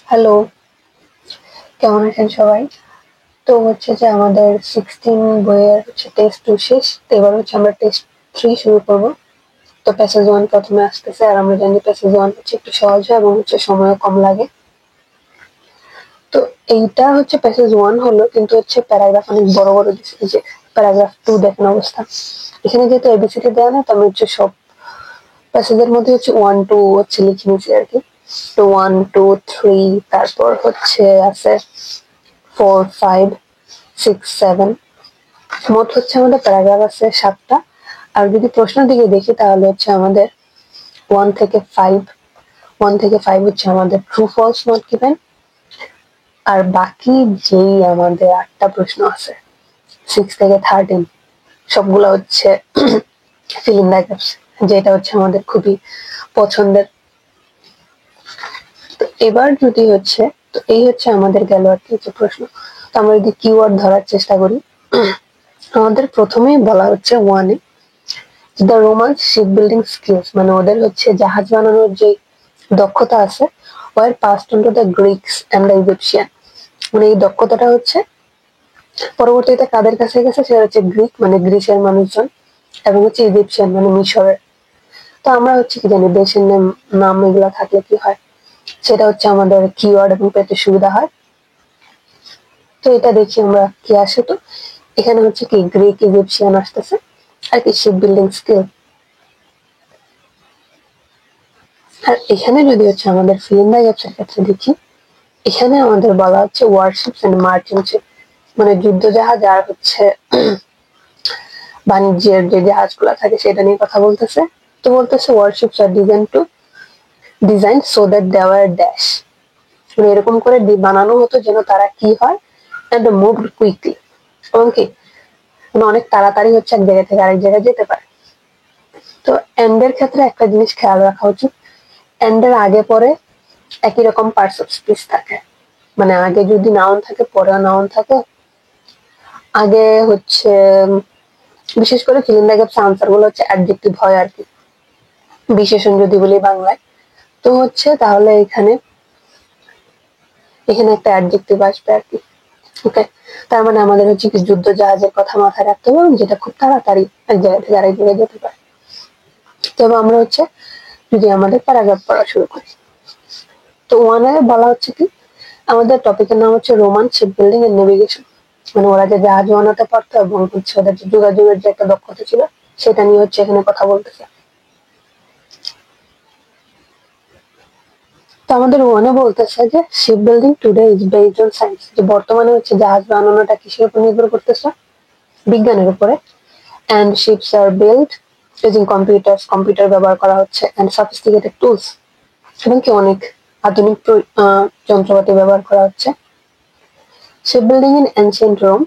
Hello, কেমন আছেন সবাই? তো হচ্ছে যে আমাদের 16 বইয়ের টেস্ট 2 শেষ। তো এবার আমরা টেস্ট 3 শুরু করব। তো প্যাসেজ 1 প্রথমে আসতেছে, আর আমরা জানি প্যাসেজ 1 একটু সহজ হয় এবং সময়ও কম লাগে। তো এইটা প্যাসেজ 1 হলো, কিন্তু প্যারাগ্রাফ অনেক বড় বড় দিচ্ছে। এই যে প্যারাগ্রাফ 2 দেখেন অবস্থা। এখানে যেহেতু এবিসিডি দেওয়া না, তো আমি সব প্যাসেজের মধ্যে 1 2 লিখে নিয়েছি আর কি। তো 1 2 3, তারপর আছে 4 5 6 7, মোট আমাদের প্যারাগ্রাফ আছে 7টা। আর যদি প্রশ্ন দিকে দেখি তাহলে আমাদের 1 থেকে 5 আমাদের ট্রু ফলস নট গিভেন। আর বাকি যেই আমাদের 8টা প্রশ্ন আছে 6 থেকে 13, সবগুলো ফিল ইন দ্য গ্যাপস, যেটা আমাদের খুবই পছন্দের। তো এবার যদি তো এই আমাদের গেল আর কি প্রশ্ন। তো আমরা যদি কিওয়ার্ড ধরার চেষ্টা করি, আমাদের প্রথমেই বলা ওয়ানে the Roman ship building skills, মানে ওদের জাহাজ বানানোর যে দক্ষতা আছে, were passed on to the Greeks and the Egyptian. মানে এই দক্ষতাটা পরবর্তীতে কাদের কাছে গেছে, সেটা গ্রিক মানে গ্রিসের মানুষজন, এবং ইজিপশিয়ান মানে মিশরের। তো আমরা কি জানি, দেশের নাম এগুলা থাকলে কি হয়, সেটা আমাদের কিওয়ার্ড এবং পেতে সুবিধা হয়। তো এটা দেখি আমরা কি আসে। তো এখানে কি গ্রিক ইজিপশিয়ান আসতেছে, আর কি শিপ বিল্ডিং স্কিল। আর এখানে যদি আমাদের ফিল ইন দ্য গ্যাপস এর ক্ষেত্রে দেখি, এখানে আমাদের বলা ওয়ারশিপস এন্ড মার্চেন্ট শিপ, মানে যুদ্ধ জাহাজ আর বাণিজ্যের যে জাহাজগুলো থাকে সেটা নিয়ে কথা বলতেছে। তো বলতেছে warships are design so that they were dash, মানে এরকম করে বানানো হতো যেন তারা কি হয়, এন্ড মুভড কুইকলি, এবং কি মানে অনেক তাড়াতাড়ি এক জায়গা থেকে আরেক জায়গায় যেতে পারে। তো এন্ড এর ক্ষেত্রে একটা জিনিস খেয়াল রাখা উচিত, এন্ড এর আগে পরে একই রকম পার্টস অফ স্পিচ থাকে, মানে আগে যদি নাউন থাকে পরে নাউন থাকে। আগে বিশেষ করে feel in the gaps answer গুলো অ্যাডজেক্টিভ হয় আর কি, বিশেষণ যদি বলি বাংলায়। তো তাহলে এখানে একটা অ্যাডজেক্টিভ আসবে আর কি। ওকে, তার মানে আমাদের কি যুদ্ধ জাহাজের কথা মাথায় রাখতে হবে, যেটা খুব তাড়াতাড়ি এক জায়গা থেকে আরেক জায়গায় যেতে পারে। তবে আমরা যদি আমাদের প্যারাগ্রাফ পড়া শুরু করি, তো ওয়ানে বলা কি, আমাদের টপিকের নাম Roman ship building and navigation, মানে ওরা যে জাহাজ বানাতে পারতো এবং ওদের যে যোগাযোগের যে একটা দক্ষতা ছিল, সেটা নিয়ে এখানে কথা বলতেছে। তো আমাদের ওয়ানে বলতেছে যে ship building today is based on science, যে বর্তমানে জাহাজ বানানোটা কিসের উপর নির্ভর করতেছে, বিজ্ঞানের উপরে। And ships are built using computer ব্যবহার করা হচ্ছে, এন্ড সফিস্টিকেটেড টুলস, এবং কি অনেক আধুনিক যন্ত্রপাতি ব্যবহার করা হচ্ছে। Ship building in ancient Rome,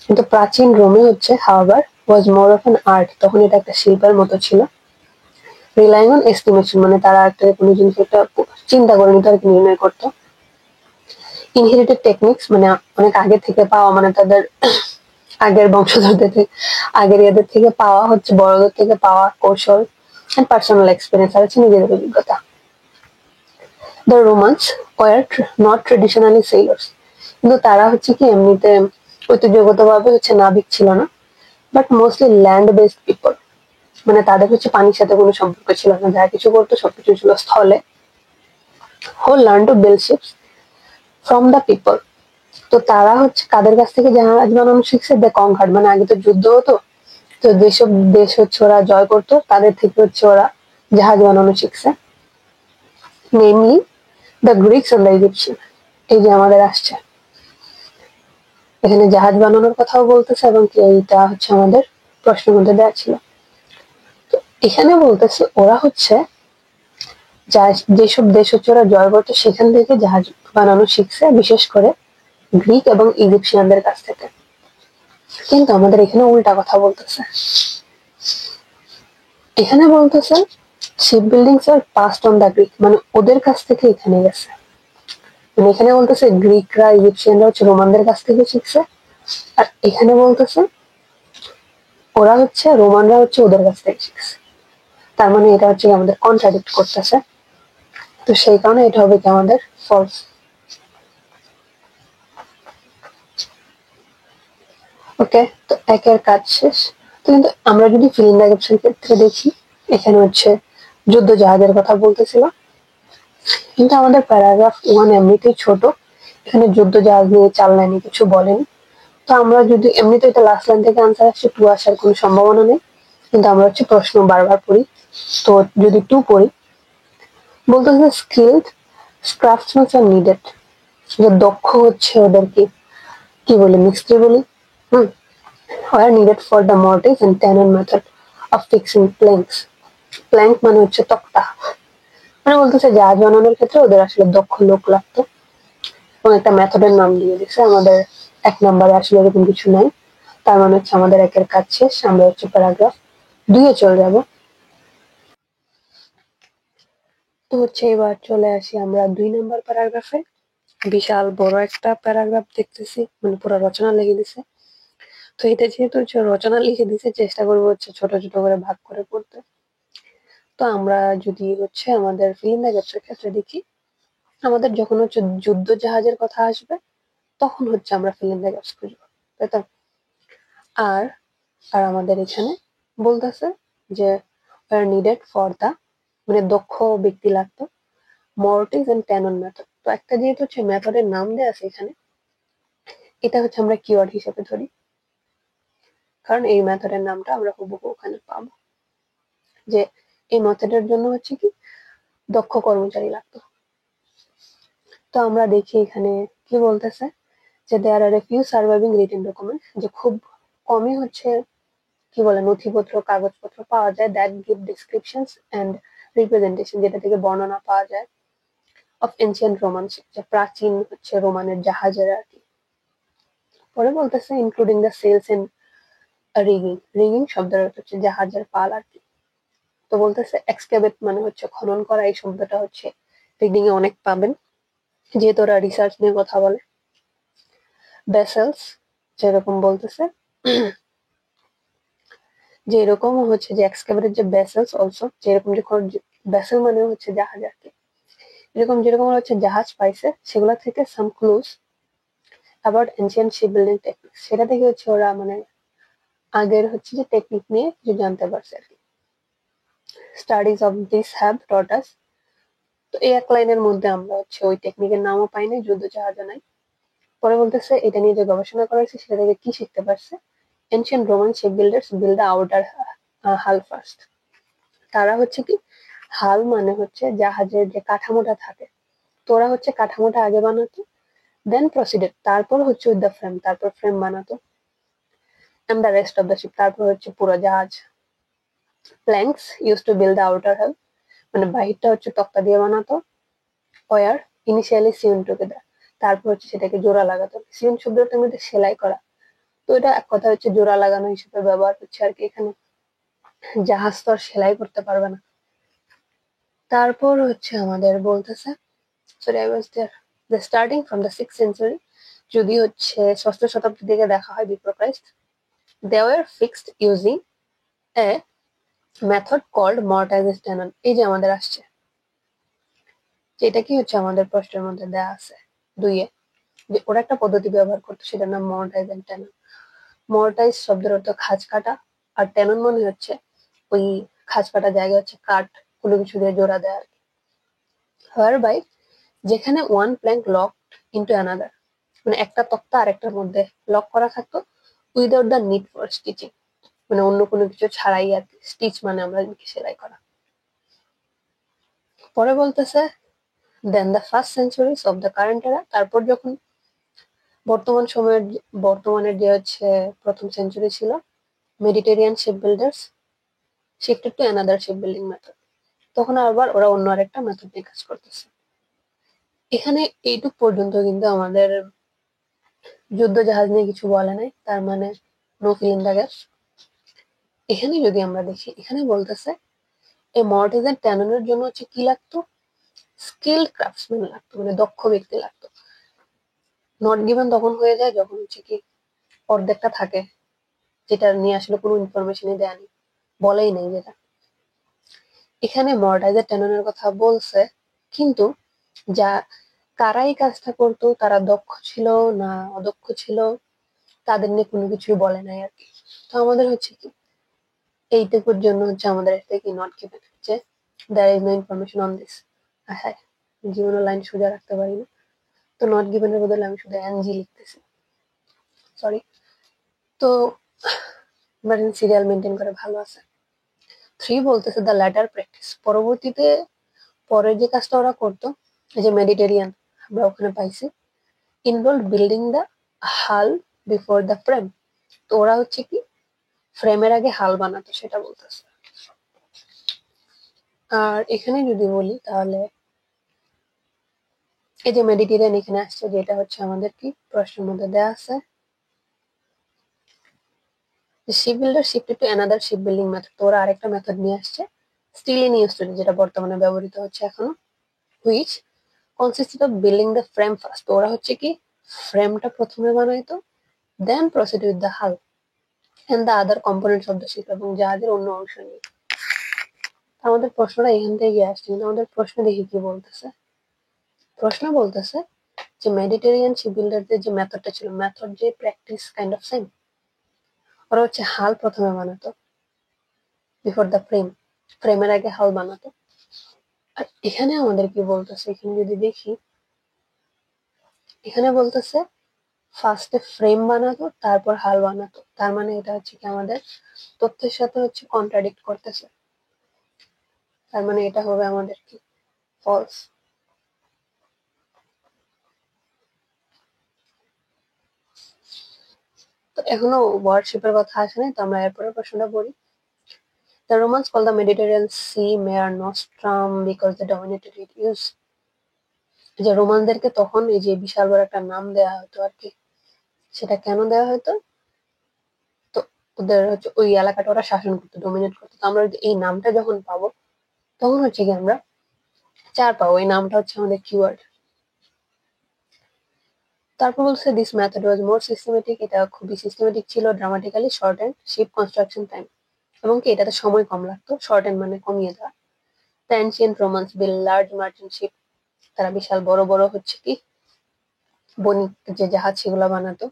কিন্তু প্রাচীন রোমে however was more of an art, তখন এটা একটা শিল্পের মতো ছিল। রিলাইং অন এস্টিমেশন, মানে তারা একটা কোনো জিনিস একটা চিন্তা করে নিতে আর কি নির্ণয় করতো। ইনহেরিটেড টেকনিক্স, মানে অনেক আগে থেকে পাওয়া, মানে তাদের আগের বংশধরদের থেকে, আগের এদের থেকে পাওয়া বড়দের থেকে পাওয়া কৌশল, এন্ড পার্সোনাল এক্সপিরিয়েন্স, আর নিজেদের অভিজ্ঞতা। The Romans were not traditionally sailors, কিন্তু তারা কি এমনিতে ঐতিহ্যগতভাবে নাবিক ছিল না, but mostly land based people, মানে তাদের পানির সাথে কোনো সম্পর্ক ছিল না, যা কিছু করতো সবকিছু ছিল স্থলে। হো learn to build ships from the people, তো তারা কাদের কাছ থেকে জাহাজ বানানো শিখছে, দ্য কনকার্ড, মানে আগে তো যুদ্ধ হতো, তো যেসব দেশ ওরা জয় করতো তাদের থেকে ওরা জাহাজ বানানো শিখছে। Namely the Greeks and the Egyptian, এই যে আমাদের আসছে এখানে জাহাজ বানানোর কথাও বলতেছে, এবং কি এইটা আমাদের প্রশ্নের মধ্যে দেওয়া ছিল। তো এখানে বলতেছে ওরা যেসব দেশ ওরা জয় করতো সেখান থেকে জাহাজ বানানো শিখছে, বিশেষ করে গ্রিক এবং ইজিপশিয়ানদের কাছ থেকে। কিন্তু আমাদের এখানে উল্টা কথা বলতেছে, এখানে বলতেছে ship building are passed on the Greek, মানে ওদের কাছ থেকে এখানে গেছে। মানে এখানে বলতেছে গ্রিকরা ইজিপশিয়ানরা রোমানদের কাছ থেকে শিখছে, আর এখানে বলতেছে ওরা রোমানরা ওদের কাছ থেকে শিখছে। তার মানে এটা আমাদের কন্ট্রাডিক্ট করতেছে। তো সেই কারণে এটা হবে কি আমাদের ফলস। ওকে, তো একের কাজ শেষ। তো কিন্তু আমরা যদি ফিল ইন দ্য গ্যাপস এর ক্ষেত্রে দেখি, এখানে হচ্ছে যুদ্ধ জাহাজের কথা বলতেছিল, কিন্তু আমাদের প্যারাগ্রাফ 1 এমনিতেই ছোট, এখানে যুদ্ধ জাহাজ নিয়ে 4 লাইনে কিছু বলেনি। তো আমরা যদি এমনিতে এটা লাস্ট লাইন থেকে আনসার আসছে 2 আসার কোনো সম্ভাবনা নেই, কিন্তু আমরা হচ্ছে প্রশ্ন বারবার পড়ি। তো যদি 2 পড়ি, বলতেছে স্কিলড ক্রাফটসম্যান আর নিডেড, যে দক্ষ হচ্ছে ওদেরকে কি বলি, মিস্ত্রি বলি। হুম, are needed for the mortise and tenon method of fixing planks. Plank মানে হচ্ছে তক্তা, মানে বলতেছে জাহাজ বানানোর ক্ষেত্রে ওদের আসলে দক্ষ লোক লাগতো, এবং একটা মেথডের নাম দিয়ে দিচ্ছে। আমাদের 1 নম্বরে আসলে এরকম কিছু নাই, তার মানে হচ্ছে আমাদের একের কাজ শেষ। আমরা হচ্ছে প্যারাগ্রাফ 2 চলে যাব। তো হচ্ছে এবার চলে আসি আমরা 2 নম্বর প্যারাগ্রাফে। বিশাল বড় একটা প্যারাগ্রাফ দেখতেছি, মানে পুরো রচনা লিখে দিছে। তো এটা যেহেতু হচ্ছে রচনা লিখে দিছে, চেষ্টা করবো হচ্ছে ছোট ছোট করে ভাগ করে পড়তে। তো আমরা যদি হচ্ছে আমাদের ফিল্ম গ্যাপসের ক্ষেত্রে দেখি, আমাদের যখন হচ্ছে যুদ্ধ জাহাজের কথা আসবে, তখন হচ্ছে আমরা ফিল্ম গ্যাপস খুঁজবো, তাই তো? আর আর আমাদের এখানে বলতেছে যে নিডেড ফর দা, মানে দক্ষ ব্যক্তি লাগতো, মর্টিস এন্ড ট্যানন মেথড। তো একটা যেহেতু হচ্ছে মেথডের নাম দেওয়া আছে এখানে, এটা হচ্ছে আমরা কিওয়ার্ড হিসেবে ধরি, কারণ এই মেথডের নামটা আমরা হুবহু ওখানে পাবো, যে এই মেথডের জন্য হচ্ছে কি দক্ষ কর্মচারী লাগতো। তো আমরা দেখি এখানে কি বলতেছে, যে there are a few surviving written document, যে খুব কমই হচ্ছে কি বলে নথিপত্র কাগজপত্র পাওয়া যায়, that give descriptions and representation, যেটা থেকে বর্ণনা পাওয়া যায়, অফ এনশিয়েন্ট রোমান, যে প্রাচীন হচ্ছে রোমানের জাহাজের আর কি। পরে বলতেছে including the sails and rigging, rigging শব্দের অর্থ হচ্ছে জাহাজের পাল আর কি। তো বলতেছে এক্সকাভেট মানে হচ্ছে খনন করা, এই শব্দটা হচ্ছে রিডিং এ অনেক পাবেন, যেহেতু ওরা রিসার্চ নিয়ে কথা বলে। ভেসেলস, যেরকম বলতেছে যে এরকম হচ্ছে যে এক্সকাভেটেড যে ভেসেলস অলসো, যেরকম যখন ভেসেল মানে হচ্ছে জাহাজ আর কি, এরকম যেরকম হচ্ছে জাহাজ পাইছে সেগুলা থেকে some clues about ancient ship building technique, সেটা থেকে হচ্ছে ওরা মানে আগের হচ্ছে যে টেকনিক নিয়ে কিছু জানতে পারছে আর কি। স্টাডিজ অফ দিস হ্যাভ টট আস, তো এই 1 লাইনের মধ্যে আমরা হচ্ছে ওই টেকনিকের নামও পাই নাই, যুদ্ধ জাহাজও নাই। পরে বলতেছে এটা নিয়ে যে গবেষণা করা হয়েছে সেটা থেকে কি শিখতে পারছে, ancient Roman ship builders build the outer হাল ফার্স্ট, তারা হচ্ছে কি হাল মানে হচ্ছে জাহাজের যে কাঠামোটা থাকে, তো ওরা হচ্ছে কাঠামোটা আগে বানাতো, দেন প্রসিডেড, তারপর হচ্ছে উইথ দ্য ফ্রেম, তারপর ফ্রেম বানাতো, and the rest of the ship, তারপর হচ্ছে পুরো জাহাজ। Planks use to build the outer hull, মানে বাহিরটা হচ্ছে তক্তা দিয়ে বানাতো। ওয়ার ইনিশিয়ালি সিউন টুগেদার, তারপর হচ্ছে সেটাকে জোড়া লাগাতো, সিউন শব্দটার মধ্যে সেলাই করা, তো এটা এক কথা হচ্ছে জোড়া লাগানো হিসেবে ব্যবহার হচ্ছে আর কি এখানে। জাহাজ তো আর সেলাই করতে পারবে না। তারপর হচ্ছে আমাদের বলতেছে, sorry I was there, the starting from the 6th century, যদি হচ্ছে 6ষ্ঠ শতাব্দীর দিকে দেখা হয় before Christ, they were fixed using a method called mortises tenon, এই যে আমাদের আসছে, যেটা কি হচ্ছে আমাদের প্রশ্নের মধ্যে দেয়া আছে 2-এ, যে ওরা একটা পদ্ধতি ব্যবহার করতো, সেটার নাম মর্টাইজ এন্ড টেনন। মর্টাইজ শব্দের অর্থ খাঁজ কাটা, আর টেনন মানে হচ্ছে ওই খাঁজ কাটা জায়গায় হচ্ছে কাঠ কোনো কিছু দিয়ে জোড়া দেয় আর কি। হোয়ার বাই, যেখানে one plank locked into another, মানে একটা তক্তা আর একটার মধ্যে লক করা থাকতো, without the need for stitching, মানে অন্য কোনো কিছু ছাড়াই আর কি, স্টিচ মানে আমরা সেলাই করা। পরে বলতেছে then the first centuries of the current era, তারপর যখন বর্তমান সময়ের বর্তমানের যে হচ্ছে প্রথম সেঞ্চুরি ছিল, Mediterranean ship builders shifted to another ship building method, তখন আবার ওরা অন্য আরেকটা মেথড নিয়ে কাজ করতেছে। এখানে এইটুক পর্যন্ত কিন্তু আমাদের যুদ্ধ জাহাজ নিয়ে কিছু বলে নাই, তার মানে no fill in the gaps. এখানে যদি আমরা দেখি, এখানে বলতেছে এই মর্টিজেন ট্যাননের জন্য হচ্ছে কি লাগতো, স্কিল্ড ক্রাফটসম্যান লাগতো, মানে দক্ষ ব্যক্তি লাগতো। নট গিভেন তখন হয়ে যায় যখন হচ্ছে কি অর্ধেকটা থাকে, যেটা নিয়ে আসলে কোনো ইনফরমেশনই দেয়নি, বলেই নেই যেটা। এখানে মর্টাইজার ট্যাননের কথা বলছে, কিন্তু যা কারা এই কাজটা করতো, তারা দক্ষ ছিল না অদক্ষ ছিল, তাদের নিয়ে কোনো কিছুই বলে নাই আর কি। তো আমাদের হচ্ছে কি এইটুকুর জন্য হচ্ছে আমাদের একটা কি নট গিভেন, যে there is no information on this. হ্যাঁ, জীবনের লাইন সোজা রাখতে পারি না, তো নট গিভেন এর বদলে আমি শুধু এনজি লিখতেছি, সরি। তো সিরিয়াল মেনটেন করে ভালো আছে। 3 বলতেছে দ্য ল্যাটার প্র্যাকটিস, পরবর্তীতে পরের যে কাজটা ওরা করতো, এই যে মেডিটেরিয়ান আমরা ওখানে পাইছি, ইনভলভ বিল্ডিং দ্য হাল বিফোর দ্য ফ্রেম। তো ওরা হচ্ছে কি ফ্রেমের আগে হাল বানাতো, সেটা বলতেছে। আর এখানে যদি বলি তাহলে এই যে মেডিটেরিয়ান এখানে আসছে, যেটা হচ্ছে আমাদের কি প্রশ্নের মধ্যে দেওয়া আছে, ship builder shifted to another ship building method. তো ওরা আরেকটা মেথড নিয়ে আসছে, স্টিল ইন ইউজ টুডে, যেটা বর্তমানে ব্যবহৃত হচ্ছে এখনো, which consisted of building the frame first. তো ওরা হচ্ছে কি ফ্রেমটা প্রথমে বানাইতো, then proceed with the hull and the other components of the ship, এবং জাহাজের অন্য অংশ নিয়ে। আমাদের প্রশ্নটা এখান থেকে আসছে, কিন্তু আমাদের প্রশ্ন দেখি কি বলতেছে। প্রশ্ন বলতেছে যে মেডিটেরিয়ান শিপ বিল্ডারদের যে মেথডটা ছিল, মেথড যে প্র্যাকটিস কাইন্ড অফ সেম। ওরা হচ্ছে হাল প্রথমে বানাতো বিফোর দ্য ফ্রেম, ফ্রেমের আগে হাল বানাতো। আর এখানে আমাদের কি বলতেছে, এখানে যদি দেখি, এখানে বলতেছে ফার্স্টে ফ্রেম বানাতো তারপর হাল বানাতো। তার মানে এটা হচ্ছে কি আমাদের তথ্যের সাথে হচ্ছে কন্ট্রাডিক্ট করতেছে। তার মানে এটা হবে আমাদের কি ফলস। তো এখনো ওয়ারশিপের কথা আসে নাই, তো আমরা এরপরের প্রশ্নটা পড়ি। The Romans called the Mediterranean Sea Mare Nostrum because they dominated its use. যে রোমানদেরকে তখন এই যে বিশাল বড় একটা নাম দেওয়া হতো আর কি, সেটা কেন দেওয়া হতো, তো ওদের হচ্ছে ওই এলাকাটা ওরা শাসন করতো, ডোমিনেট করতো। তো আমরা এই নামটা যখন পাবো, তখন হচ্ছে কি আমরা 4 পাবো। এই নামটা হচ্ছে আমাদের কিওয়ার্ড। তারপর বলছে this method was more systematic, এটা খুবই সিস্টেমেটিক ছিল, dramatically short and ship construction time, এবং কি এটাতে সময় কম লাগতো, শর্ট এন্ড মানে কমিয়ে দেওয়া। The ancient Romans build large merchant ship, তারা বিশাল বড় বড় হচ্ছে কি বণিক যে জাহাজ সেগুলো বানাতো।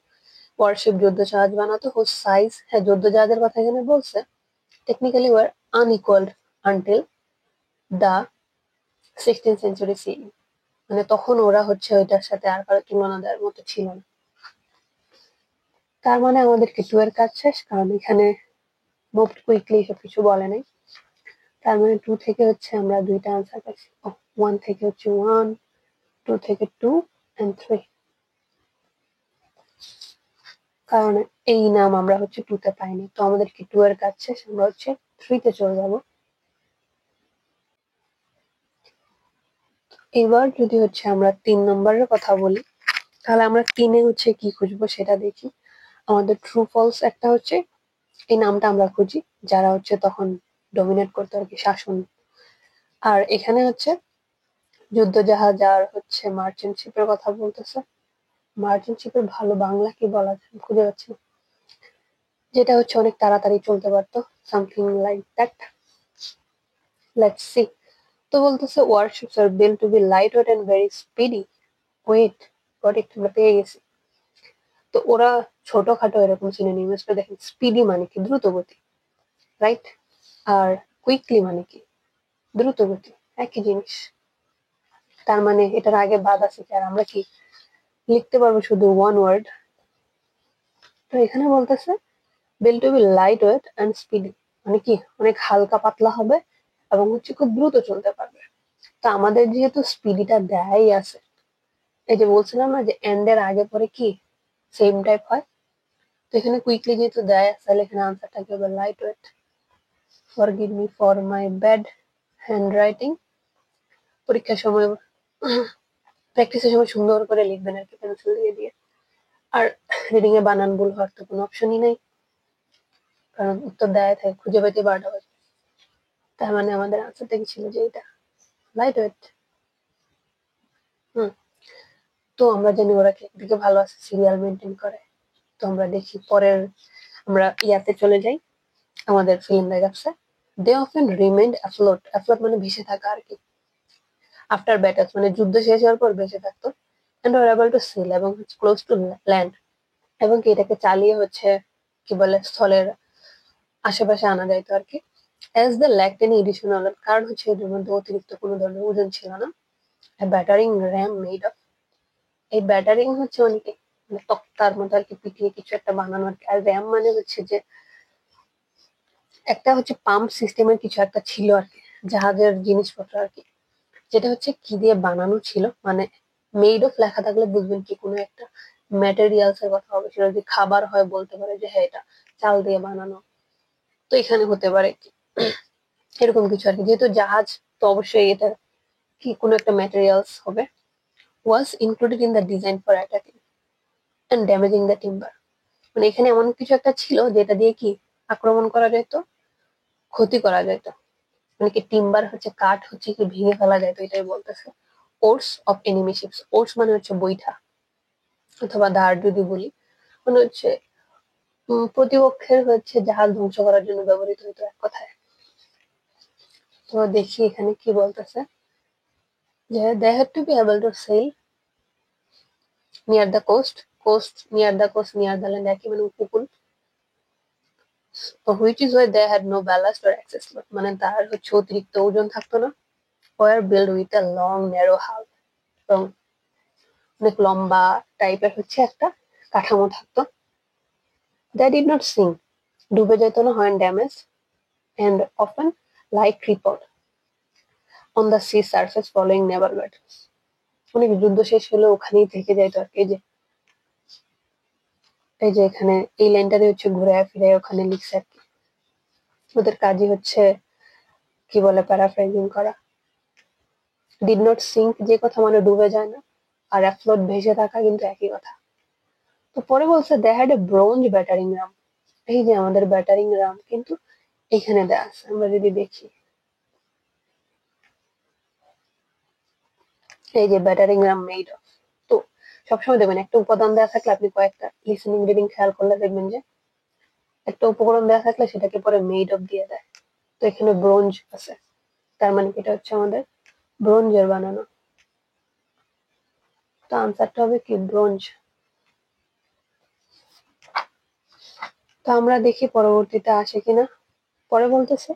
ওয়ারশিপ যুদ্ধ জাহাজ বানাতো, হোজ সাইজ, হ্যাঁ যুদ্ধ জাহাজের কথা এখানে বলছে, technically were unequalled until the 16th century CE, মানে তখন ওরা হচ্ছে ওইটার সাথে আর কারো তুলনা দেওয়ার মতো ছিল না। তার মানে আমাদেরকে 2 এর কাজ শেষ, কারণ এখানে মুভ কুইকলি সব কিছু বলে নাই। তার মানে 2 থেকে হচ্ছে আমরা দুইটা আনসার পাইছি, 1 থেকে হচ্ছে 1, 2 থেকে 2 and 3, কারণ এই নাম আমরা হচ্ছে 2 তে পাইনি। তো আমাদের কি 2 এর কাজ শেষ, আমরা হচ্ছে 3 তে চলে যাব। এবার যদি হচ্ছে আমরা 3 নম্বরের কথা বলি, তাহলে আমরা 3 এ হচ্ছে কি খুঁজবো সেটা দেখি। আমাদের ট্রু ফলস একটা হচ্ছে এই নামটা আমরা খুঁজি, যারা হচ্ছে তখন ডমিনেট করতো আর কি, শাসন। আর এখানে হচ্ছে যুদ্ধ জাহাজ আর হচ্ছে মার্চেন্ট শিপের কথা বলতেছে। মার্চেন্ট শিপের ভালো বাংলা কি বলা যায় খুঁজে পাচ্ছি না, যেটা হচ্ছে অনেক তাড়াতাড়ি চলতে পারতো, something like that. Let's see. তো বলতেছে warships are build to be light weight and very speedy. Wait, got it, আমরা পেয়ে গেছি। তো ওরা ছোটখাটো এরকম সিনোনিম ইউজ করে, দেখেন স্পিডি মানে কি দ্রুত গতি, রাইট? আর কুইকলি মানে কি দ্রুত গতি, একই জিনিস। তার মানে এটার আগে বাদ আছে কি, আর আমরা কি লিখতে পারবো শুধু ওয়ান ওয়ার্ড। তো এখানে বলতেছে build to be light weight and speedy, মানে কি অনেক হালকা পাতলা হবে এবং হচ্ছে খুব দ্রুত চলতে পারবে। তো আমাদের যেহেতু স্পিডিটা দেয়াই আছে, এই যে বলছিলাম না যে এন্ড এর আগে পরে কি সেম টাইপ হয়, তো এখানে কুইকলি যেহেতু দেয় আছে, তাহলে এখানে আনসারটা কি হবে light weight. Forgive me for my bad hand writing. পরীক্ষার সময় প্র্যাকটিসের সময় সুন্দর করে লিখবেন আর কি, পেন্সিল দিয়ে দিয়ে। আর রিডিং এ বানান ভুল হওয়ার তো কোনো অপশনই নেই, কারণ উত্তর দেয় থাকে, খুঁজে পেতে 12টা বাজে। তার মানে আমাদের আনসারটা কি ছিল যে এটা লাইট ওয়েট। হুম। তো আমরা জানি ওরা একদিকে ভালো আছে, সিরিয়াল মেনটেন করে। তো আমরা দেখি পরের, আমরা ইয়াতে চলে যাই আমাদের ফিল ইন দ্য গ্যাপসে। They often remained afloat, afloat মানে ভেসে থাকা আর কি, আফটার ব্যাটলস মানে যুদ্ধ শেষ হওয়ার পর ভেসে থাকতো, and were able to sail এবং ক্লোজ টু ল্যান্ড, এবং কি এটাকে চালিয়ে হচ্ছে কি বলে স্থলের আশেপাশে আনা যাইতো আর কি। অ্যাজ দ্য ল্যাকড এনি এডিশনাল, কারণ হচ্ছে এদের মধ্যে অতিরিক্ত কোনো ধরনের ওজন ছিল না। ব্যাটারিং র্যাম মেড অফ, এই ব্যাটারিং হচ্ছে অনেকে মানে তক্তার মতো আর কি পিটিয়ে কিছু একটা বানানো আর কি। আর র্যাম মানে হচ্ছে যে একটা হচ্ছে পাম্প সিস্টেমের কিছু একটা ছিল আর কি, জাহাজের জিনিসপত্র আর কি, যেটা হচ্ছে কি দিয়ে বানানো ছিল মানে মেড অফ লেখা থাকলে বুঝবেন কি কোনো একটা ম্যাটেরিয়ালস এর কথা হবে। সেটা যদি খাবার হয় বলতে পারে যে হ্যাঁ এটা চাল দিয়ে বানানো, তো এখানে হতে পারে কি এরকম কিছু আর কি। যেহেতু জাহাজ, তো অবশ্যই এটা কি কোনো একটা ম্যাটেরিয়ালস হবে। Was included in the design for attacking and damaging the timber, মানে এখানে এমন কিছু একটা ছিল যেটা দিয়ে কি আক্রমণ করা যেত, ক্ষতি করা যেত, মানে কি টিম্বার হচ্ছে কাঠ হচ্ছে কি ভেঙে ফেলা যায়, তো এটাই বলতেছে। ওর্স অফ এনিমি শিপস, ওর্স মানে হচ্ছে বৈঠা অথবা ধার যদি বলি, মানে হচ্ছে প্রতিপক্ষের হচ্ছে জাহাজ ধ্বংস করার জন্য ব্যবহৃত হতো এক কথায়। তো দেখি এখানে কি বলতেছে যে they had to be able to sail near the coast, coast near the coast near the land একই মানে উপকূল, which is why they had no ballast or excess load, মানে তার হচ্ছে অতিরিক্ত ওজন থাকতো না। Were built with a long narrow hull, এবং অনেক লম্বা টাইপের হচ্ছে একটা কাঠামো থাকতো। দ্যাট ডিড নট সিঙ্ক, ডুবে যেত না হয় damage, and often lie crippled on the sea surface following naval battles, অনেক যুদ্ধ শেষ হলে ওখানেই থেকে যাইতো আর কি। এই যে এখানে এই লাইনটারে হচ্ছে ঘুরে ফিরে ওখানে লিখছে আর কি। ওদের কাজই হচ্ছে কি বলে প্যারাফ্রাইজিং করা। ডিড নট সিঙ্ক যে কথা মানে ডুবে যায় না, আর অ্যাফ্লোট ভেসে থাকা কিন্তু একই কথা। তো পরে বলছে they had a bronze battering ram, এই যে আমাদের ব্যাটারিং রাম কিন্তু এখানে দেয়া আছে। আমরা যদি দেখি এই যে ব্যাটারিং রাম মেড অফ, তো সবসময় দেখবেন একটা উপাদান দেওয়া থাকলে আপনি কয়েকটা লিসেনিং রিডিং খেয়াল করলে দেখবেন যে একটা উপকরণ দেওয়া থাকলে সেটাকে পরে মেড অফ দিয়ে দেয়। তো এখানে ব্রোঞ্জ আছে, তার মানে এটা হচ্ছে আমাদের ব্রোঞ্জের বানানো। তো আনসারটা হবে কি ব্রোঞ্জ। তো আমরা দেখি পরবর্তীতে আসে কিনা। পরে বলতেছে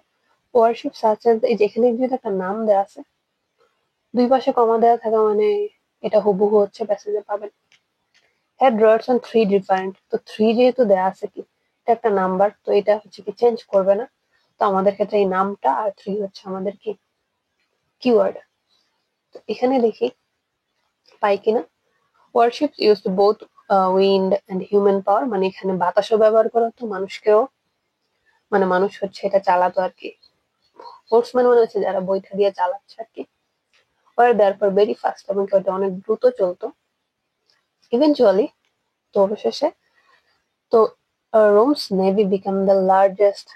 ওয়ারশিপ সাচ এজ, এই যেখানে যদি একটা নাম দেওয়া আছে দুই পাশে কমা দেওয়া থাকা মানে এটা হুবহু হচ্ছে প্যাসেজে পাবেন। Had drawers on three different, তো থ্রি যেহেতু দেওয়া আছে কি এটা একটা নাম্বার, তো এটা হচ্ছে কি চেঞ্জ করবে না। তো আমাদের ক্ষেত্রে এই নামটা আর থ্রি হচ্ছে আমাদের কি কিওয়ার্ড। তো এখানে দেখি পাই কিনা। Warship use to both wind and human power, মানে এখানে বাতাসও ব্যবহার করা হতো, মানুষকেও মানে মানুষ হচ্ছে এটা চালাতো আর কি। স্পোর্টসম্যান মানে হচ্ছে যারা বৈঠা দিয়ে চালাচ্ছে আর কি। Were therefore very fast, এবং ওটা অনেক দ্রুত চলতো। ইভেনচুয়ালি, তো অবশেষে, তো Rome's navy became the largest,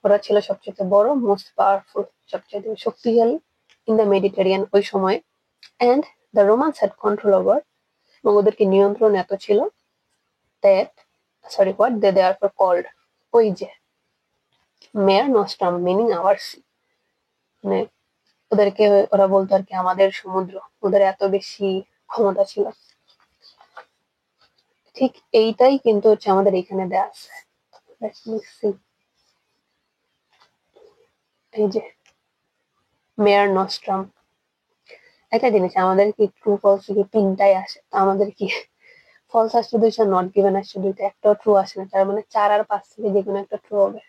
ওরা ছিল সবচেয়ে বড়, মোস্ট পাওয়ারফুল সবচেয়ে শক্তিশালী ইন দ্য মেডিটেরিয়ান ওই সময়। And the Romans had control over, এবং ওদেরকে নিয়ন্ত্রণ এত ছিল that, sorry what they therefore called, ওই যে মেয়ার নস্ট্রাম মিনিং আওয়ার সি, মানে ওদেরকে ওরা বলতো আর কি আমাদের সমুদ্র, ওদের এত বেশি ক্ষমতা ছিল। ঠিক এইটাই কিন্তু হচ্ছে আমাদের এখানে দেয়া আছে। এই যে মেয়ার নস্ট্রাম, একটা জিনিস আমাদের কি ট্রু ফলস কি তিনটাই আসে, তো আমাদের কি ফলস আসছে দুইটা, নট গিভেন আসছে দুইটা, একটাও ট্রু আসে না, তার মানে 4 আর 5 থেকে যে কোনো একটা ট্রু হবে।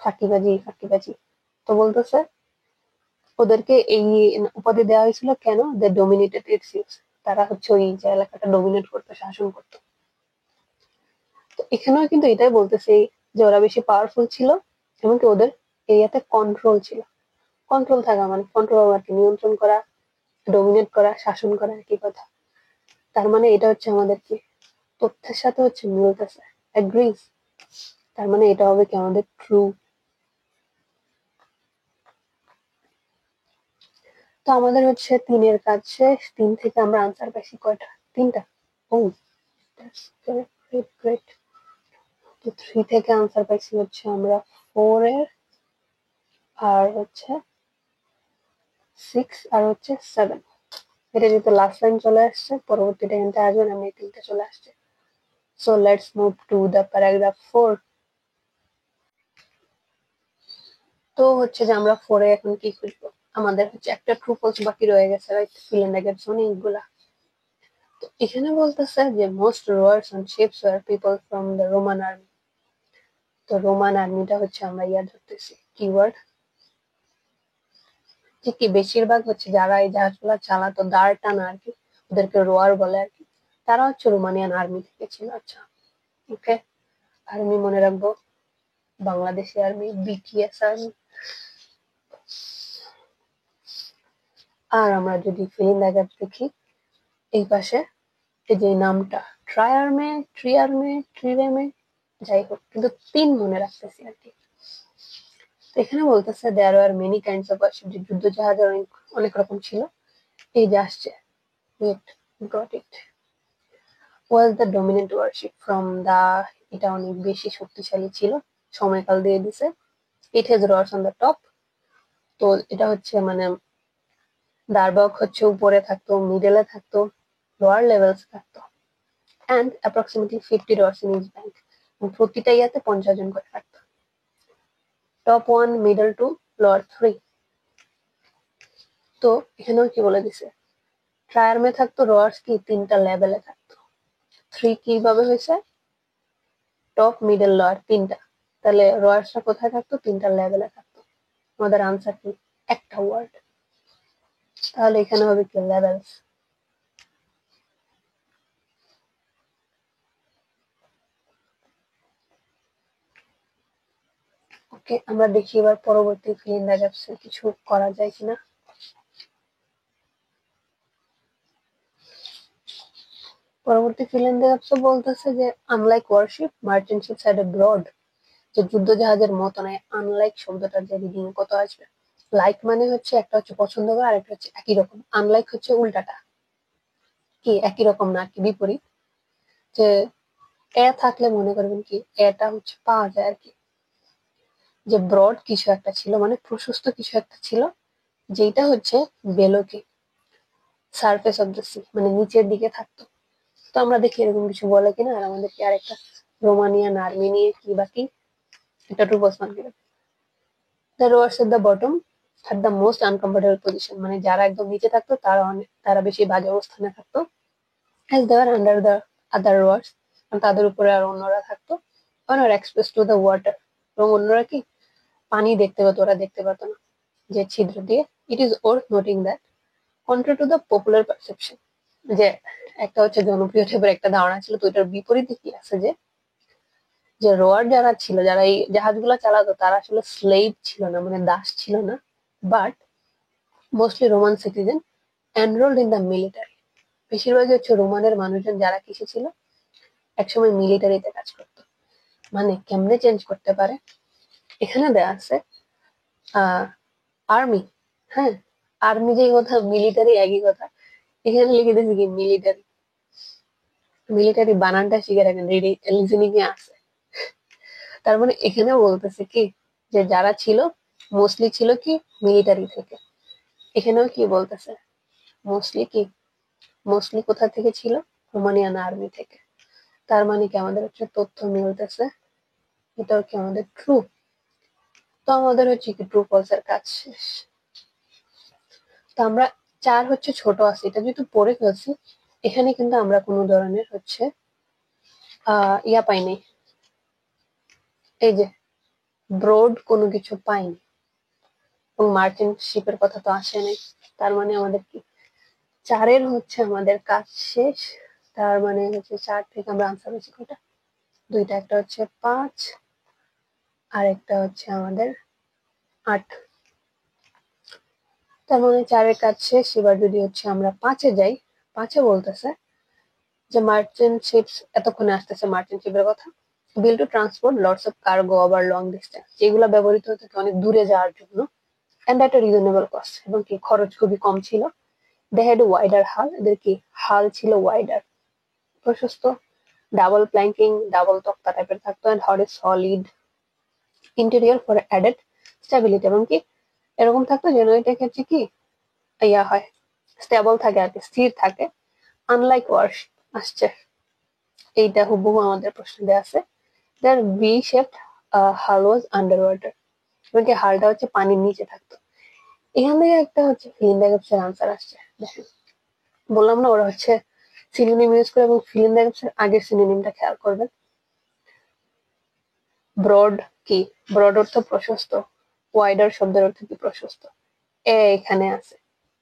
ফাঁকিবাজি ফাঁকিবাজি। তো বলতেছে ওদেরকে এই উপাধি দেওয়া হয়েছিল কেন, দে ডোমিনেটেড ইটস ইউজ, তারা হচ্ছে ওই যে এলাকাটা ডোমিনেট করতো, শাসন করতো। তো এখানেও কিন্তু এটাই বলতেছে যে ওরা বেশি পাওয়ারফুল ছিল, এমনকি ওদের এরিয়াতে কন্ট্রোল ছিল। কন্ট্রোল থাকা মানে কন্ট্রোল মানে নিয়ন্ত্রণ করা, ডোমিনেট করা, শাসন করা একই কথা। তার মানে এটা হচ্ছে আমাদের কি তথ্যের সাথে হচ্ছে মিলতেছে, এগ্রিজ, তার মানে এটা হবে কি আমাদের ট্রু। তো আমাদের হচ্ছে 3 এর কাজ শেষ। 3 থেকে আমরা আনসার পাইছি কয়টা, 3টা। ও দ্যাটস গ্রেট গ্রেট গ্রেট। তো 3 থেকে আনসার পাইছি হচ্ছে আমরা 4 এর, আর হচ্ছে 6 আর হচ্ছে 7। এটা যেহেতু লাস্ট লাইন চলে আসছে, পরবর্তীটা এখানটা আসবে না, এই 3টা চলে আসছে। So let's move to the paragraph 4. তো হচ্ছে যে আমরা 4 এ এখন কি খুঁজবো, আমাদের হচ্ছে একটা ট্রু ফলস বাকি রয়ে গেছে, right? Fill in the gaps অনেকগুলা। তো এখানে বলতেছে যে most rowers on ships were people from the Roman army. তো রোমান আর্মিটা হচ্ছে আমরা ধরতেছি কিওয়ার্ড, যে কি বেশিরভাগ হচ্ছে যারা এই জাহাজগুলা চালাতো, দাঁড় টানা আর কি, ওদেরকে রোয়ার বলে আর কি, তারা হচ্ছে রোমানিয়ান আর্মি থেকে ছিল। আচ্ছা, ওকে। আর্মি মনে রাখবো, বাংলাদেশি আর্মি, বিটিএস আর্মি। আর আমরা যদি ফিল ইন দ্য গ্যাপস দেখি, এই পাশে এই যে নামটা ট্রায়ারমে, ট্রিয়ারমে, ট্রিরেমে, যাই হোক, কিন্তু 3 মনে রাখতেছি আর কি। তো এখানে বলতেছে there are many kinds of warship, যে যুদ্ধ জাহাজ অনেক রকম ছিল। এই যে আসছে, wait, got it, was the dominant warship from the, এটা অনেক বেশি শক্তিশালী ছিল, সময়কাল দিয়ে দিছে। It has rods on the top, তো এটা হচ্ছে মানে দারবক হচ্ছে উপরে থাকতো, মিডলে থাকতো, লোয়ার লেভেলস থাকতো, and approximately 50 rods in each bank, প্রতিটা ইয়াতে 50 জন করে থাকতো। Top 1, middle 2, lower 3। তো এখানেও কি বলে দিছে, ট্রায়ারমে থাকতো রডস কি 3টা লেভেলে থাকতো। 3 কিভাবে হয়েছে, টপ, মিডল, লোয়ার 3টা, তাহলে রডসটা কোথায় থাকতো, 3টা লেভেলে থাকতো। আমাদের আনসার কি, একটা ওয়ার্ড, তাহলে এখানে হবে কি লেভেলস। ওকে, আমরা দেখি এবার পরবর্তী ফিল ইন দ্য গ্যাপস কিছু করা যায় কিনা। পরবর্তী ফিল ইন দ্য গ্যাপস বলতেছে যে unlike warship, merchant ships had a broad, যে যুদ্ধ জাহাজের মতো নয়। আনলাইক শব্দটার যে রিডিং কত আসবে, লাইক মানে হচ্ছে একটা হচ্ছে পছন্দ করা, আর একটা হচ্ছে একই রকম। আনলাইক হচ্ছে উল্টাটা, কি একই রকম না, কি বিপরীত। যে এ থাকলে মনে করবেন কি এটা হচ্ছে পাওয়া যায় আর কি, যে ব্রড কিছু একটা ছিল, মানে প্রশস্ত কিছু একটা ছিল, যেটা হচ্ছে বেলো কি, সারফেস অফ দ্য সি, মানে নিচের দিকে থাকতো। তো আমরা দেখি এরকম কিছু বলে কিনা। আর আমাদের কি আরেকটা রোমানিয়ান আর্মি নিয়ে কি বাকি, এটা টু বসমান কি, the রোয়ার্স at the bottom had the most uncomfortable position, মানে যারা একদম নিচে থাকতো তারা বেশি বাজে অবস্থানে থাকতো। As they are under the other rowers, তাদের উপরে আর অন্যরা থাকতো। Honour express to the water, এবং অন্যরা কি পানি দেখতে পেতো, ওরা দেখতে পেতো না, যে ছিদ্র দিয়ে। It is worth noting that contra to the popular perception, যে একটা হচ্ছে জনপ্রিয় টাইপের একটা ধারণা ছিল, তো এটার বিপরীতে কি আছে, যে যে রোয়ার যারা ছিল, যারা এই জাহাজগুলো চালাতো, তারা আসলে স্লেভ ছিল না, মানে দাস ছিল না, but mostly Roman citizen enrolled in the military. বেশিরভাগই হচ্ছে রোমানের মানুষজন যারা কিসে ছিল, একসময় মিলিটারিতে কাজ করতো। মানে কেমনে চেঞ্জ করতে পারে, এখানে দেয়া আছে আর্মি, হ্যাঁ, আর্মি যেই কথা, মিলিটারি একই কথা। এখানে লিখে দিয়েছে কি মিলিটারি, মিলিটারি বানানটা শিখে রাখেন, লিসেনিং এ আছে। তার মানে এখানে বলতেছে কি, যে যারা ছিল মোস্টলি ছিল কি মিলিটারি থেকে। এখানেও কি বলতেছে, মোস্টলি কি, মোস্টলি কোথা থেকে ছিল, রোমানিয়ান আর্মি থেকে। তার মানে কি আমাদের হচ্ছে তথ্য মিলতেছে, এটাও কি আমাদের ট্রু। তো আমাদের হচ্ছে কি ট্রু ফলস এর কাজ শেষ। তো আমরা 4 হচ্ছে ছোট আছে, এটা যেহেতু পড়ে ফেলছি, এখানে কিন্তু আমরা কোনো ধরনের হচ্ছে ইয়া পাইনি, এই যে ব্রড কোনো কিছু পাইনি, এবং মার্চেন্ট শিপের কথা তো আসে নাই। তার মানে আমাদের কি 4 হচ্ছে আমাদের কাজ শেষ। তার মানে হচ্ছে 4 থেকে আমরা আনসার হচ্ছে কয়টা, দুইটা, একটা হচ্ছে 5 আর একটা হচ্ছে আমাদের 8। তার মানে 4 কাজ শেষ। এবার যদি হচ্ছে আমরা 5 যাই, 5 বলতেছে যে মার্চেন্ট শিপস, এতক্ষণে আসতেছে মার্চেন্ট শিপের কথা, built to transport lots of cargo over long distance, যেগুলো ব্যবহৃত হতো অনেক দূরে যাওয়ার জন্য, এন্ড এট রিজনেবল কস্ট, এবং কি খরচ খুবই কম ছিল। দে হ্যাড ওয়াইডার হাল, এদের কি হাল ছিল ওয়াইডার, প্রশস্ত, ডাবল প্ল্যাঙ্কিং, ডাবল তক্তা টাইপের থাকতো, and had a solid interior for added stability, এবং কি এরকম থাকতো যেন এটা ক্ষেত্রে কি ইয়া হয়, স্টেবল থাকে আর কি, স্থির থাকে। আনলাইক ওয়ারশিপ আসছে, এইটা হুবহু আমাদের প্রশ্নে আছে। দেয়ার ভি শেপড হাল ওয়াজ আন্ডার ওয়াটার, এবং কি হালটা হচ্ছে পানির নিচে থাকতো। এখান থেকে একটা হচ্ছে ফিল ইন দ্য গ্যাপস এর আনসার আসছে। দেখেন, বললাম না ওরা হচ্ছে সিনোনিম ইউজ করে, এবং ফিল ইন দ্য গ্যাপস এর আগের সিনোনিমটা খেয়াল করবেন। ব্রড কি? ব্রড অর্থ প্রশস্ত। ওয়াইডার শব্দের অর্থ কি? প্রশস্ত। এখানে আছে,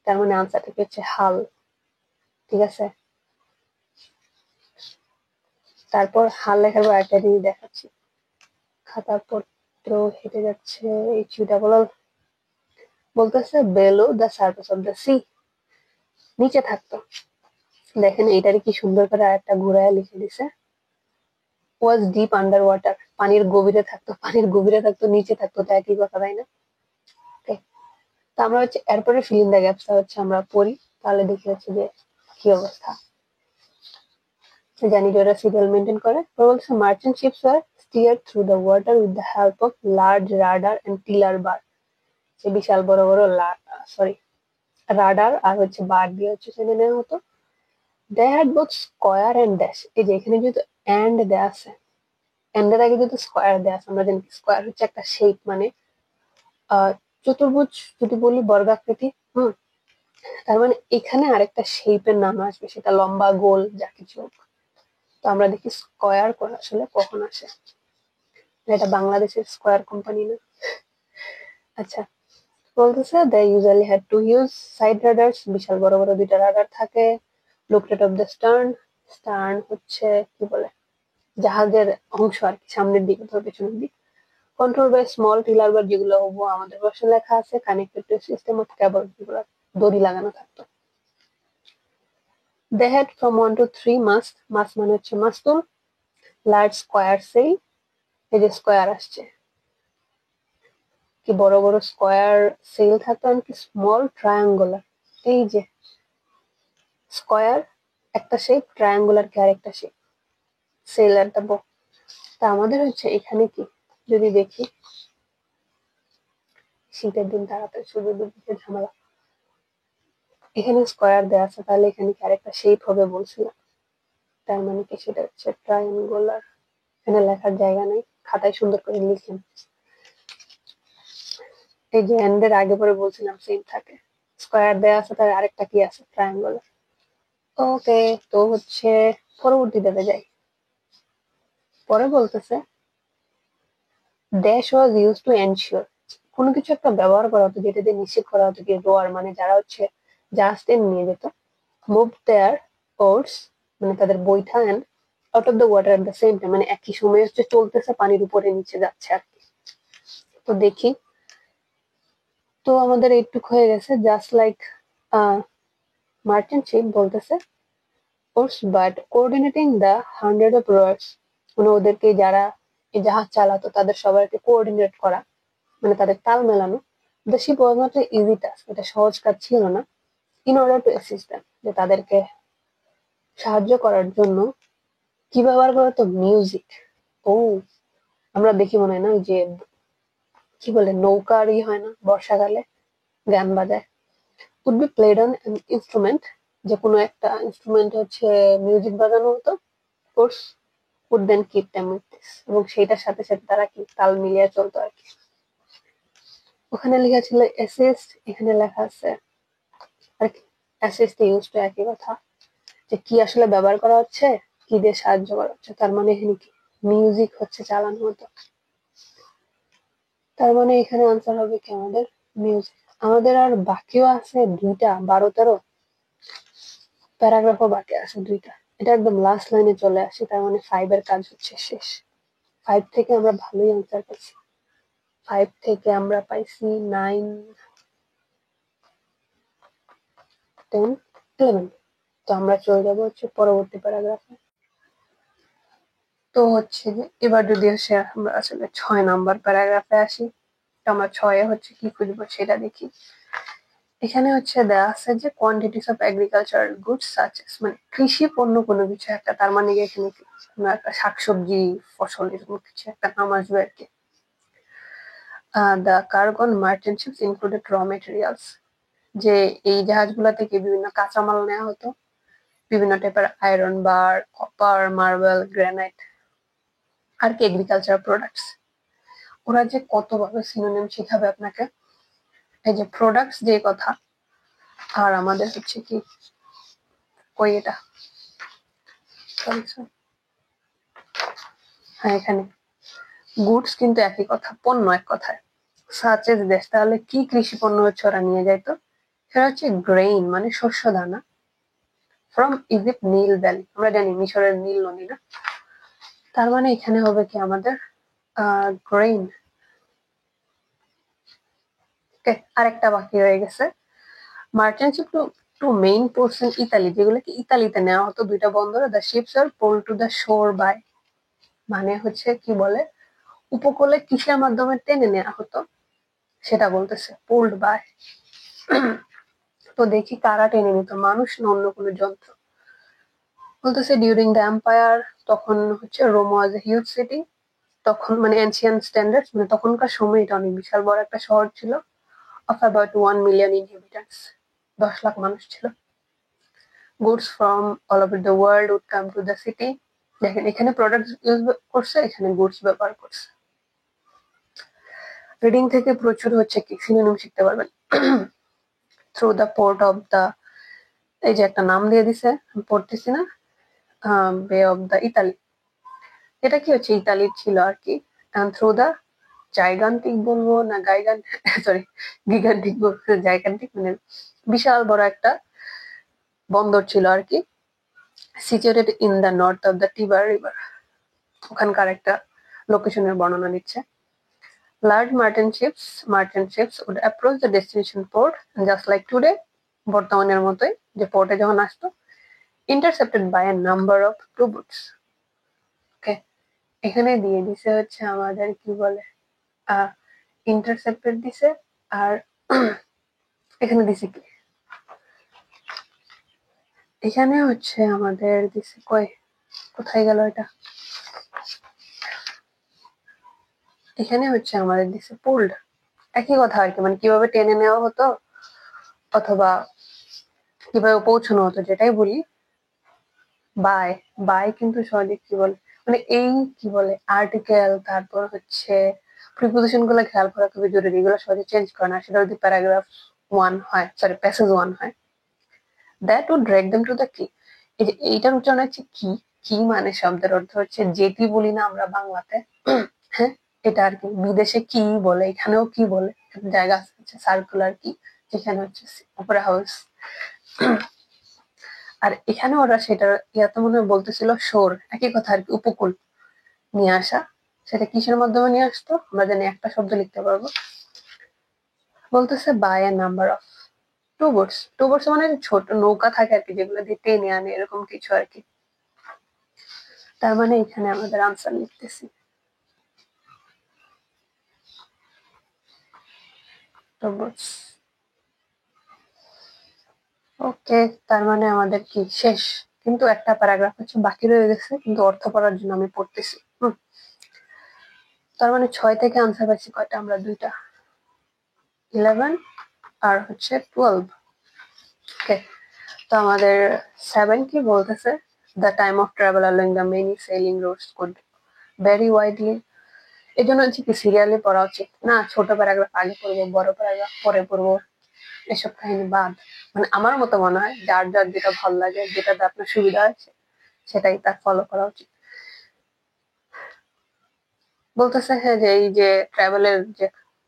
তার মানে আনসারটা কি হচ্ছে হাল। ঠিক আছে, তারপর হাল লেখার পর একটা জিনিস দেখাচ্ছি। খাতা পত্র হেঁটে যাচ্ছে, এই চিটা বলার বলতেছে below the surface of the sea, নিচে থাকতো। দেখেন এইটারে কি সুন্দর করে আরেকটা ঘুরায় লিখে দিছে, ওয়াজ ডিপ আন্ডার ওয়াটার, পানির গভীরে থাকতো। পানির গভীরে থাকতো, নিচে থাকতো, তো একই কথা, তাই না? Okay, তো আমরা হচ্ছে এরপরে ফিল ইন দ্য গ্যাপসটা হচ্ছে আমরা পড়ি, তাহলে দেখি হচ্ছে যে কি অবস্থা। জানি যে ওরা সিরিয়াল মেনটেন করে। বলছে merchant ships were steered through the water with the help of large rudder and tiller bar, যে বিশাল বড় বড় সরি রাডার আর হচ্ছে বার দিয়ে হচ্ছে টেনে নেওয়া হতো। They had both square and dash, এই যে এখানে যেহেতু এন্ড দেয়া আছে, এন্ড এর আগে যেহেতু স্কয়ার দেয়া আছে, আমরা জানি স্কয়ার হচ্ছে একটা শেপ, মানে আহ চতুর্ভুজ যদি বলি বর্গাকৃতি। তার মানে এখানে আরেকটা শেপের নাম আসবে, সেটা লম্বা গোল যা কিছু হোক। তো আমরা দেখি স্কয়ার আসলে কখন আসে। এটা বাংলাদেশের স্কয়ার কোম্পানি না। আচ্ছা, বলতেছে they usually had to use side rudders, বিশাল বড় বড় দুইটা রাডার থাকে। Located off the stern, stern হচ্ছে কি বলে জাহাজের অংশ আর কি, সামনের দিক অথবা পেছনের দিক। Control by small tiller bar, যেগুলো হবো আমাদের ভাষায় লেখা আছে। Connected to system of cable, যেগুলো দড়ি লাগানো থাকতো। They had from 1 to 3 mast, mast মানে হচ্ছে মাস্তুল। লার্জ স্কয়ার সেল, এই যে স্কয়ার আসছে, কি বড় বড় স্কয়ার সেল থাকতো। এমনকি স্মল ট্রায়াঙ্গুলার, এই যে স্কয়ার একটা শেপ, ট্রায়াঙ্গুলার কি আরেকটা শেপ, সেল এট দ্য বক। তা আমাদের হচ্ছে এখানে কি, যদি দেখি, শীতের দিন তাড়াতাড়ি সূর্য ডুবে ঝামেলা। এখানে স্কয়ার দেওয়া আছে, তাহলে এখানে কি আরেকটা শেপ হবে বলছিলাম। তার মানে কি সেটা হচ্ছে ট্রায়াঙ্গুলার। এখানে লেখার জায়গা নেই, খাতায় সুন্দর করে লিখেন। এই যে এন্ডের আগে পরে বলছিলাম সেম থাকে, স্কয়ার দেওয়া আছে, তার আরেকটা কি আছে? ট্রায়াঙ্গুলার। ওকে, তো হচ্ছে পরবর্তীতে যাই। পরে বলতেছে dash was use to ensure, কোনো কিছু একটা ব্যবহার করা হতো যেটা দিয়ে নিশ্চিত করা হতো কি রোয়ার মানে যারা হচ্ছে জাহাজ টেনে নিয়ে যেত, মুভ দেয়ার ওর্স মানে তাদের বৈঠা, and out of the water at the same time, মানে একই সময় হচ্ছে চলতেছে, পানির উপরে নিচে যাচ্ছে আর কি। তো দেখি, তো আমাদের এইটুক হয়ে গেছে। জাস্ট লাইক মার্চেন্ট শিপ বলতেছে oars but coordinating the hundred of rowers, মানে ওদেরকে যারা এই জাহাজ চালাতো তাদের সবাইকে কোঅর্ডিনেট করা, মানে তাদের তাল মেলানো। The ship was not a easy task, এটা সহজ কাজ ছিল না। In order to assist them, যে তাদেরকে সাহায্য করার জন্য কি ব্যবহার করা হতো? মিউজিক। ও, আমরা দেখি মনে হয় না ওই যে কি বলে নৌকার হয় না বর্ষাকালে গান বাজায়, would be played on instrument, যে কোনো একটা ইনস্ট্রুমেন্ট হচ্ছে মিউজিক বাজানো হতো। Course would then keep them with this, এবং সেইটার সাথে সাথে তারা কি তাল মিলিয়ে চলতো আর কি। ওখানে লেখা ছিল অ্যাসিস্ট, এখানে লেখা আছে আর কি অ্যাসিস্ট ইউজ টু, একই কথা, যে কি আসলে ব্যবহার করা হচ্ছে, কি দিয়ে সাহায্য করা হচ্ছে। তার মানে এখানে কি মিউজিক হচ্ছে চালানো হতো। তার মানে এখানে আনসার হবে কি আমাদের মিউজিক। আমাদের আর বাকিও আছে দুইটা, 12-13 প্যারাগ্রাফও বাকি আছে দুইটা। এটা একদম লাস্ট লাইনে চলে আসে, তার মানে 5 এর কাজ হচ্ছে শেষ। 5 থেকে আমরা ভালোই আনসার পাইছি। 5 থেকে আমরা পাইছি 9, 10, 11। তো আমরা চলে যাবো হচ্ছে পরবর্তী প্যারাগ্রাফে। তো হচ্ছে যে এবার যদি আসে আমরা আসলে 6 নাম্বার প্যারাগ্রাফে আসি। তো আমরা 6-এ হচ্ছে কি খুঁজবো সেটা দেখি। এখানে হচ্ছে দেওয়া আছে যে quantities of agricultural goods such as, মানে কৃষি পণ্য কোনো কিছু একটা, তার মানে কি এখানে কোনো একটা শাকসবজি ফসল এরকম কিছু একটা নাম আসবে আর কি। The cargo on merchant ships included raw materials, যে এই জাহাজগুলা থেকে বিভিন্ন কাঁচামাল নেওয়া হতো। বিভিন্ন টাইপের আয়রন বার, কপার, মার্বেল, গ্রানাইট আর কি এগ্রিকালচার প্রোডাক্টস। ওরা যে কতভাবে সিনোনিম শিখাবে আপনাকে। এই যে প্রোডাক্টস যে কথা, আর আমাদের হচ্ছে কি কই এটা, হ্যাঁ এখানে গুডস কিন্তু একই কথা, পণ্য এক কথায়। সাচেস দেশ, তাহলে কি কৃষি পণ্য হচ্ছে ওরা নিয়ে যাইতো? সেটা হচ্ছে গ্রেইন মানে শস্য দানা, ফ্রম ইজিপ্ট নীল ভ্যালি, আমরা জানি মিশরের নীল নদী না, তার মানে এখানে হবে কি আমাদের গ্রেইন। আরেকটা বাকি রয়ে গেছে, merchant ship to two main ports in Italy, যেগুলো কি ইতালিতে নেওয়া হতো দুইটা বন্দরে। The ships are pulled to the shore by, মানে হচ্ছে কি বলে উপকূলে কিসের মাধ্যমে টেনে নেওয়া হতো সেটা বলতেছে, পোল্ড বাই। তো দেখি কারা টেনে নিত, মানুষ না অন্য কোনো যন্ত্র। বলতেছে ডিউরিং দ্য এম্পায়ার, তখন হচ্ছে Rome was a huge city, তখন মানে এনশিয়ান্ট স্ট্যান্ডার্ড, মানে তখনকার সময় এটা অনেক বিশাল বড় একটা শহর ছিল, of about 1 million inhabitants, 10 lakh মানুষ ছিল। Goods from all over the world would come to the city, দেখেন এখানে প্রোডাক্ট ইউজ করছে, এখানে গুডস ব্যবহার করছে। রিডিং থেকে প্রচুর হচ্ছে কি সিনোনিম শিখতে পারবেন। Through the port of the, এই যে একটা নাম দিয়ে দিছে আমি পড়তেছি না, বে অফ দ্য ইতালি, এটা কি হচ্ছে ইতালির ছিল আর কি। থ্রু দ্য জাইগান্টিক বলবো না গাইগান, সরি গিগান্টিক বলবো, জাইগান্টিক মানে বিশাল বড় একটা বন্দর ছিল আর কি, situated in the north of the Tiber river, ওখানকার একটা লোকেশনের বর্ণনা দিচ্ছে। Large merchant ships would approach the destination port just like today, বর্তমানের মতোই, যে পোর্টে যখন আসতো, intercepted by a number of U-boats. ওকে, এখানে দিয়ে দিছে হচ্ছে আমাদের কি বলে ইন্টারসেপ্টেড দিছে, আর এখানে দিছে কি, এখানে হচ্ছে আমাদের দিছে কোথায় গেল এটা, এখানে হচ্ছে আমাদের দিছে পুলড, একই কথা আর কি, মানে কিভাবে টেনে নেওয়া হতো অথবা কিভাবে পৌঁছানো হতো, যেটাই বলি। বাই, বাই কিন্তু সহজে কি বলে, মানে এই কি বলে আর্টিকেল, তারপর হচ্ছে প্রিপোজিশন গুলো খেয়াল করা খুবই জরুরি, এগুলো সহজে চেঞ্জ করে না, সেটা যদি প্যারাগ্রাফ 1 হয়, সরি প্যাসেজ 1 হয়। That would drag them to the কি, এই যে এইটার উচ্চারণ হচ্ছে কি, কি মানে শব্দের অর্থ হচ্ছে যেটি বলি না আমরা বাংলাতে, হ্যাঁ এটা আর কি, বিদেশে কি বলে এখানেও কি বলে, জায়গা আছে সার্কুলার কি, যেখানে হচ্ছে অপেরা হাউস। আর এখানে ওরা সেটা ইয়াতে মনে হয় বলতেছিল শোর, একই কথা আর কি, উপকূল নিয়ে আসা, সেটা কিসের মাধ্যমে নিয়ে আসতো, আমরা জানি একটা শব্দ লিখতে পারবো। বলতেছে by a number of tow boats মানে ছোট নৌকা থাকে আর কি, যেগুলো দিয়ে টেনে আনে, এরকম কিছু আর কি। তার মানে এখানে আমাদের আনসার লিখতেছি টু বোটস। ওকে, তার মানে আমাদের কি শেষ, কিন্তু একটা প্যারাগ্রাফ হচ্ছে বাকি রয়ে গেছে, কিন্তু অর্থ পড়ার জন্য আমি পড়তেছি। তার মানে 6 থেকে আনসার পাইছি কয়টা আমরা, 2টা, 11 আর হচ্ছে 12। ওকে, তো আমাদের 7 কি বলতেছে, the time of travel along the many selling roots could very widely. এই জন্য হচ্ছে কি সিরিয়ালে পড়া উচিত না, ছোট প্যারাগ্রাফ আগে পড়বো, বড় প্যারাগ্রাফ পরে পড়বো, এসব কাহিনী বাদ। মানে আমার মতো মনে হয় যার যার যেটা ভালো লাগে, যেটাতে আপনার সুবিধা আছে সেটাই তার ফলো করা উচিত। বলতেছে হ্যাঁ যে এই যে ট্রাভেলের যে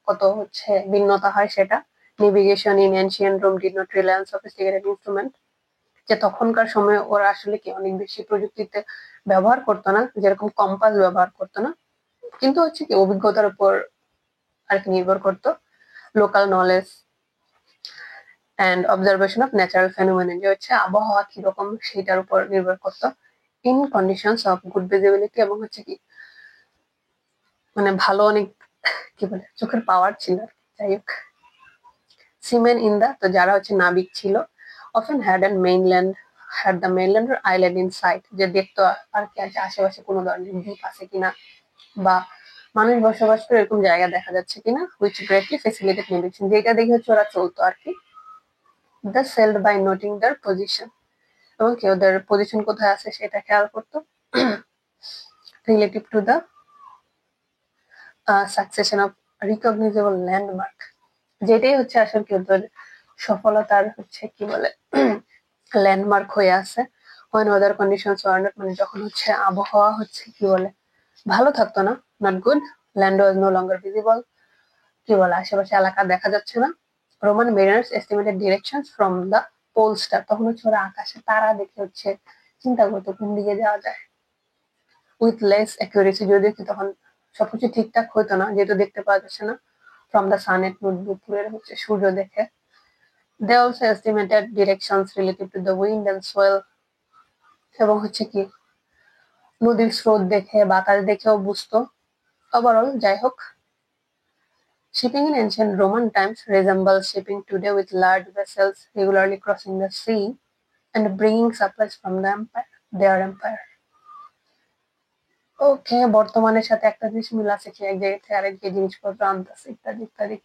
কত হচ্ছে ভিন্নতা হয়, সেটা navigation in ancient Rome did not rely on sophisticated instrument, যে তখনকার সময় ওরা আসলে কি অনেক বেশি প্রযুক্তিতে ব্যবহার করতো না, যেরকম কম্পাস ব্যবহার করতো না, কিন্তু হচ্ছে কি অভিজ্ঞতার উপর আর কি নির্ভর করতো, local knowledge and observation of natural phenomenon, যে হচ্ছে আবহাওয়া কিরকম সেটার উপর নির্ভর করতো, in conditions of good visibility, এবং হচ্ছে কি মানে ভালো অনেক কি বলে চোখের পাওয়ার ছিল, যাই হোক। সিমেন ইন দা, তো যারা হচ্ছে নাবিক ছিল, often had the mainland island in sight, যে দেখতো আর কি আছে আশেপাশে কোনো ধরনের দ্বীপ আছে কিনা, বা মানুষ বসবাস করে এরকম জায়গা দেখা যাচ্ছে কিনা, হুইচ গ্রেটলি ফেসিলিটেড নেভিগেশন, যেটা দেখে হচ্ছে ওরা চলতো আর কি। The sailed by noting their position, এবং কি ওদের পজিশন কোথায় আছে সেটা খেয়াল করতো relative to the succession of recognisable landmark, যেটাই হচ্ছে আসলে কি ওদের সফলতার হচ্ছে কি বলে ল্যান্ডমার্ক হয়ে আছে। when weather conditions were not, মানে যখন হচ্ছে আবহাওয়া হচ্ছে কি বলে ভালো থাকতো না, not good, land was no longer visible, কি বলে আশেপাশে এলাকা দেখা যাচ্ছে না। Roman mariners estimated direction from the pole star, তখন হচ্ছে ওরা আকাশে তারা দেখে হচ্ছে চিন্তা করতো কোন দিকে যাওয়া যায়। উইথ লেস অ্যাকুরেসি, যদিও কি তখন সবকিছু ঠিকঠাক হতো না যেহেতু দেখতে পাওয়া যাচ্ছে না। ফ্রম দ্য সান এট দুপুরের হচ্ছে সূর্য দেখে। They also estimated directions relative to the wind and swell, এবং হচ্ছে কি নদীর স্রোত দেখে বাতাস দেখেও বুঝতো। ওভারঅল যাই হোক, shipping in ancient Roman times resembles shipping today with large vessels regularly crossing the sea and bringing supplies from the empire, their empire. ওকে, বর্তমানের সাথে একটা জিনিস মিল আছে কি এক জায়গা থেকে আরেক জায়গায় জিনিসপত্র আনতেছে ইত্যাদি ইত্যাদি।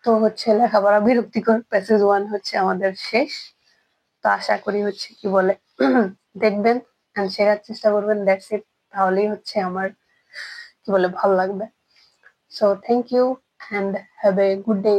তো হচ্ছে লেখাপড়া বিরক্তিকর প্যাসেজ 1 হচ্ছে আমাদের শেষ। তো আশা করি হচ্ছে কি বলে দেখবেন এন্ড শেখার চেষ্টা করবেন, দ্যাটস ইট। তাহলেই হচ্ছে আমার কি বলে ভালো লাগবে। So thank you and have a good day.